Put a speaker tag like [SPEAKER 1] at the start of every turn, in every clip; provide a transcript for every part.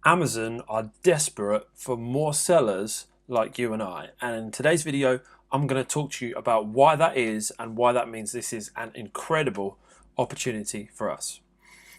[SPEAKER 1] Amazon are desperate for more sellers like you and I. And in today's video, I'm going to talk to you about why that is and why that means this is an incredible opportunity for us.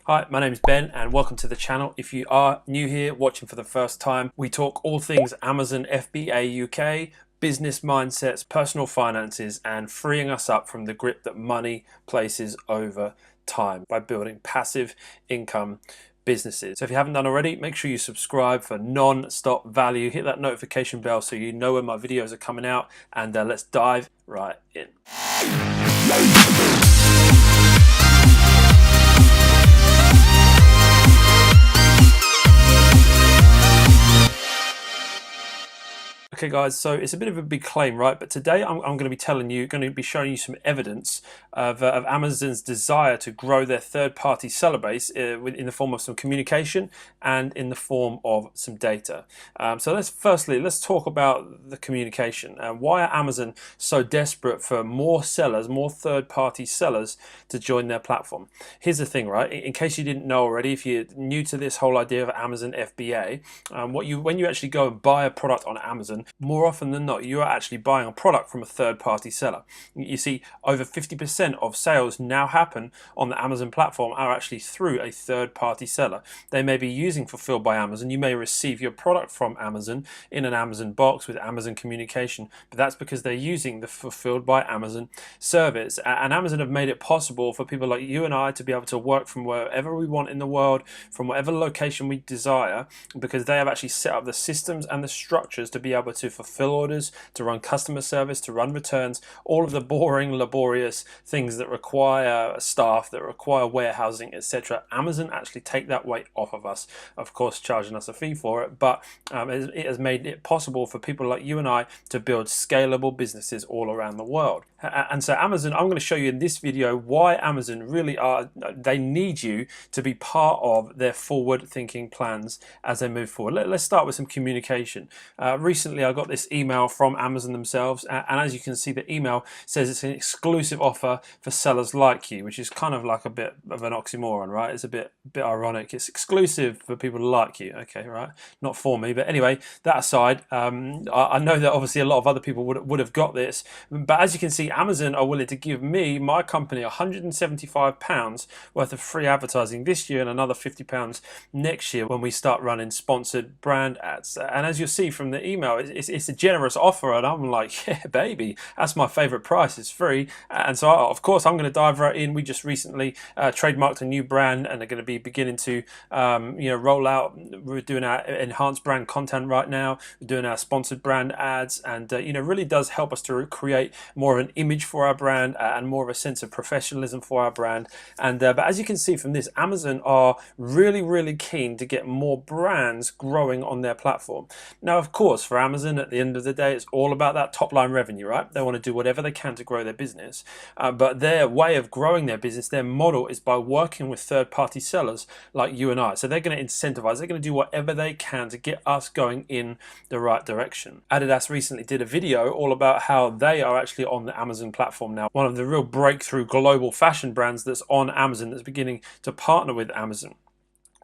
[SPEAKER 1] Hi, my name is Ben and welcome to the channel. If you are new here, watching for the first time, we talk all things Amazon FBA UK, business mindsets, personal finances, and freeing us up from the grip that money places over time by building passive income businesses. So if you haven't done already, make sure you subscribe for non-stop value. Hit that notification bell so you know when my videos are coming out, and let's dive right in. Okay guys, so it's a bit of a big claim, right? But today I'm going to be showing you some evidence of Amazon's desire to grow their third-party seller base in the form of some communication and in the form of some data. So let's talk about the communication. Why are Amazon so desperate for more sellers, more third-party sellers to join their platform? Here's the thing, right? In case you didn't know already, if you're new to this whole idea of Amazon FBA, when you actually go and buy a product on Amazon, more often than not, you are actually buying a product from a third-party seller. You see, over 50% of sales now happen on the Amazon platform are actually through a third-party seller. They may be using Fulfilled by Amazon. You may receive your product from Amazon in an Amazon box with Amazon communication, but that's because they're using the Fulfilled by Amazon service. And Amazon have made it possible for people like you and I to be able to work from wherever we want in the world, from whatever location we desire, because they have actually set up the systems and the structures to be able to fulfill orders, to run customer service, to run returns, all of the boring, laborious things that require staff, that require warehousing, etc. Amazon actually take that weight off of us, of course charging us a fee for it, but it has made it possible for people like you and I to build scalable businesses all around the world. And so Amazon, I'm going to show you in this video why Amazon really they need you to be part of their forward thinking plans as they move forward. Let's start with some communication. Recently I got this email from Amazon themselves, and as you can see, the email says it's an exclusive offer for sellers like you, which is kind of like a bit of an oxymoron, right? It's a bit ironic. It's exclusive for people like you, okay, right? Not for me, but anyway, that aside, I know that obviously a lot of other people would have got this, but as you can see, Amazon are willing to give me, my company, £175 worth of free advertising this year and another £50 next year when we start running sponsored brand ads. And as you'll see from the email, it's a generous offer, and I'm like, yeah, baby, that's my favorite price. It's free. And so of course I'm going to dive right in. We just recently trademarked a new brand and are going to be beginning to roll out. We're doing our enhanced brand content right now. We're doing our sponsored brand ads, and really does help us to create more of an image for our brand and more of a sense of professionalism for our brand. And but as you can see from this, Amazon are really keen to get more brands growing on their platform. Now of course, for Amazon, at the end of the day, it's all about that top line revenue, right? They want to do whatever they can to grow their business, but their way of growing their business, their model, is by working with third-party sellers like you and I. So they're going to incentivize, they're going to do whatever they can to get us going in the right direction. Adidas recently did a video all about how they are actually on the Amazon platform now, one of the real breakthrough global fashion brands that's on Amazon, that's beginning to partner with Amazon.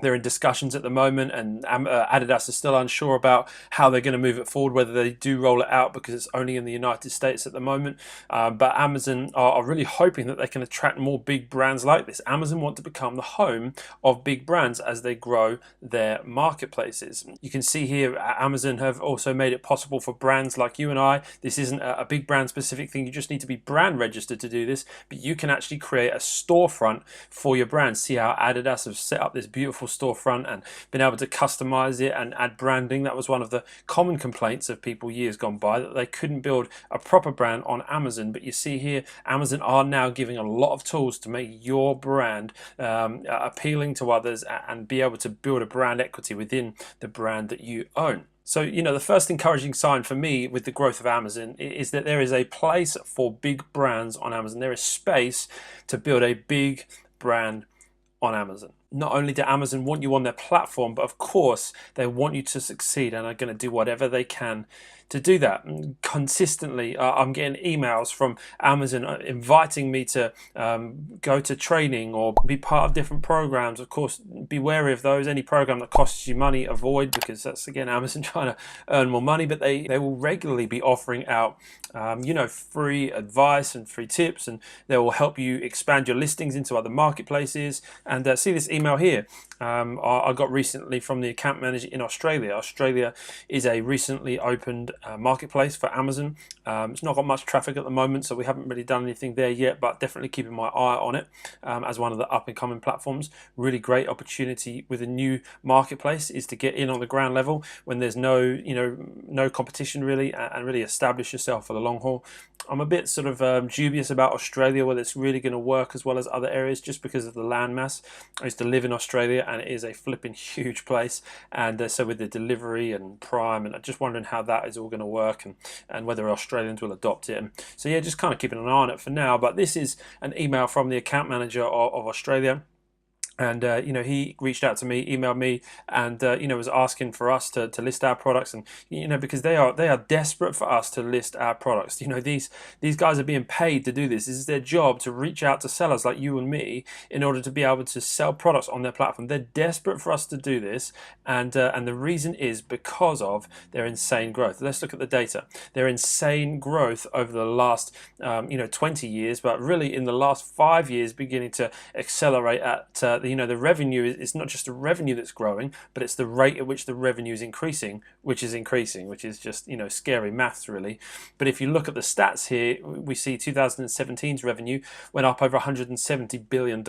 [SPEAKER 1] They're in discussions at the moment, and Adidas is still unsure about how they're going to move it forward, whether they do roll it out, because it's only in the United States at the moment. But Amazon are really hoping that they can attract more big brands like this. Amazon want to become the home of big brands as they grow their marketplaces. You can see here Amazon have also made it possible for brands like you and I. This isn't a big brand specific thing. You just need to be brand registered to do this, but you can actually create a storefront for your brand. See how Adidas have set up this beautiful storefront and been able to customize it and add branding. That was one of the common complaints of people years gone by, that they couldn't build a proper brand on Amazon. But you see here, Amazon are now giving a lot of tools to make your brand appealing to others and be able to build a brand equity within the brand that you own. So, the first encouraging sign for me with the growth of Amazon is that there is a place for big brands on Amazon. There is space to build a big brand on Amazon. not only do Amazon want you on their platform, but of course they want you to succeed and are going to do whatever they can to do that. Consistently, I'm getting emails from Amazon inviting me to go to training or be part of different programs. Of course, be wary of those. Any program that costs you money, avoid, because that's, again, Amazon trying to earn more money. But they will regularly be offering out free advice and free tips, and they will help you expand your listings into other marketplaces. And see this email here I got recently from the account manager in Australia. Australia is a recently opened marketplace for Amazon. It's not got much traffic at the moment, so we haven't really done anything there yet, but definitely keeping my eye on it as one of the up and coming platforms. Really great opportunity with a new marketplace is to get in on the ground level when there's no competition really, and really establish yourself for the long haul. I'm a bit sort of dubious about Australia, whether it's really going to work as well as other areas, just because of the landmass. I used to live in Australia, and it is a flipping huge place, and so with the delivery and Prime, and I'm just wondering how that is all going to work, and whether Australians will adopt it. And so yeah, just kind of keeping an eye on it for now. But this is an email from the account manager of Australia. And he reached out to me, emailed me, and was asking for us to list our products, and because they are desperate for us to list our products. These guys are being paid to do this. This is their job, to reach out to sellers like you and me in order to be able to sell products on their platform. They're desperate for us to do this, and the reason is because of their insane growth. Let's look at the data. Their insane growth over the last 20 years, but really in the last 5 years, beginning to accelerate at the revenue is not just the revenue that's growing, but it's the rate at which the revenue is increasing, which is just scary maths really. But if you look at the stats here, we see 2017's revenue went up over $170 billion.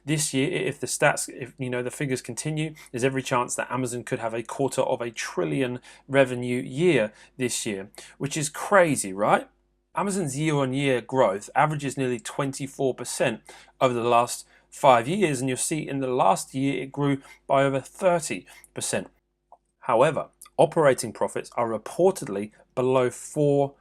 [SPEAKER 1] This year, if the figures continue, there's every chance that Amazon could have a $250 billion revenue year this year, which is crazy, right? Amazon's year-on-year growth averages nearly 24% over the last 5 years, and you'll see in the last year it grew by over 30%. However, operating profits are reportedly below 4%.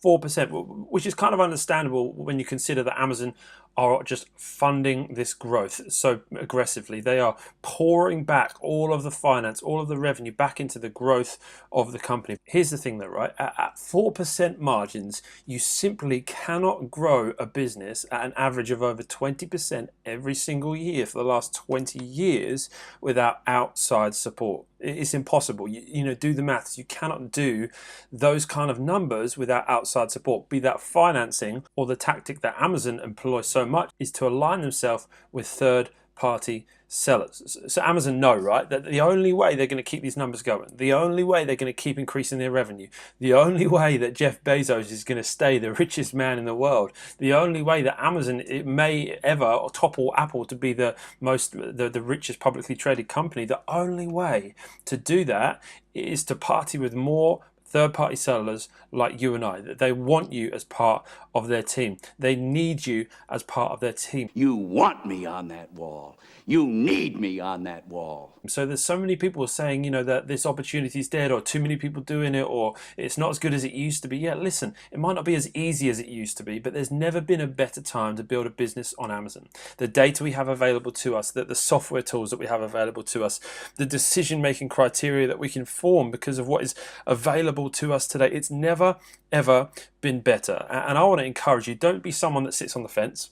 [SPEAKER 1] 4%, which is kind of understandable when you consider that Amazon are just funding this growth so aggressively. They are pouring back all of the finance, all of the revenue back into the growth of the company. Here's the thing though, right? At 4% margins, you simply cannot grow a business at an average of over 20% every single year for the last 20 years without outside support. It's impossible. Do the maths. You cannot do those kind of numbers without outside support, be that financing or the tactic that Amazon employs so much is to align themselves with third-party sellers. So Amazon know, right, that the only way they're going to keep these numbers going, the only way they're going to keep increasing their revenue, the only way that Jeff Bezos is going to stay the richest man in the world, the only way that Amazon it may ever topple Apple to be the richest publicly traded company, the only way to do that is to party with more third-party sellers like you and I. They want you as part of their team. They need you as part of their team.
[SPEAKER 2] You want me on that wall. You need me on that wall.
[SPEAKER 1] So there's so many people saying, that this opportunity is dead, or too many people doing it, or it's not as good as it used to be. Yeah, listen, it might not be as easy as it used to be, but there's never been a better time to build a business on Amazon. The data we have available to us, the software tools that we have available to us, the decision-making criteria that we can form because of what is available to us today, it's never, ever been better. And I want to encourage you, don't be someone that sits on the fence.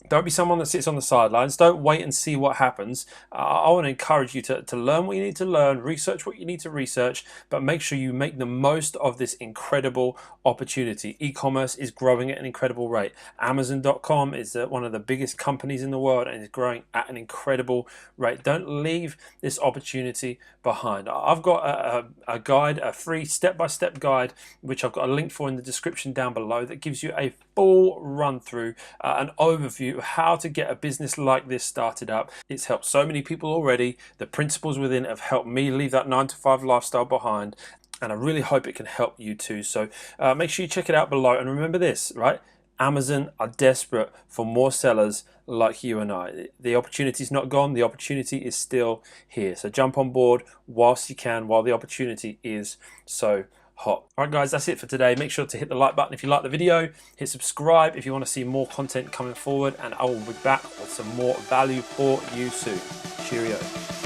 [SPEAKER 1] Don't be someone that sits on the sidelines. Don't wait and see what happens. I want to encourage you to learn what you need to learn, research what you need to research, but make sure you make the most of this incredible opportunity. E-commerce is growing at an incredible rate. Amazon.com is one of the biggest companies in the world and is growing at an incredible rate. Don't leave this opportunity behind. I've got a guide, a free step-by-step guide, which I've got a link for in the description down below, that gives you a full run through, an overview of how to get a business like this started up. It's helped so many people already. The principles within it have helped me leave that 9-to-5 lifestyle behind, and I really hope it can help you too. So make sure you check it out below, and remember this, right? Amazon are desperate for more sellers like you and I. The opportunity is not gone. The opportunity is still here. So jump on board whilst you can, while the opportunity is so hot. Alright guys, that's it for today. Make sure to hit the like button if you like the video, hit subscribe if you want to see more content coming forward, and I will be back with some more value for you soon. Cheerio.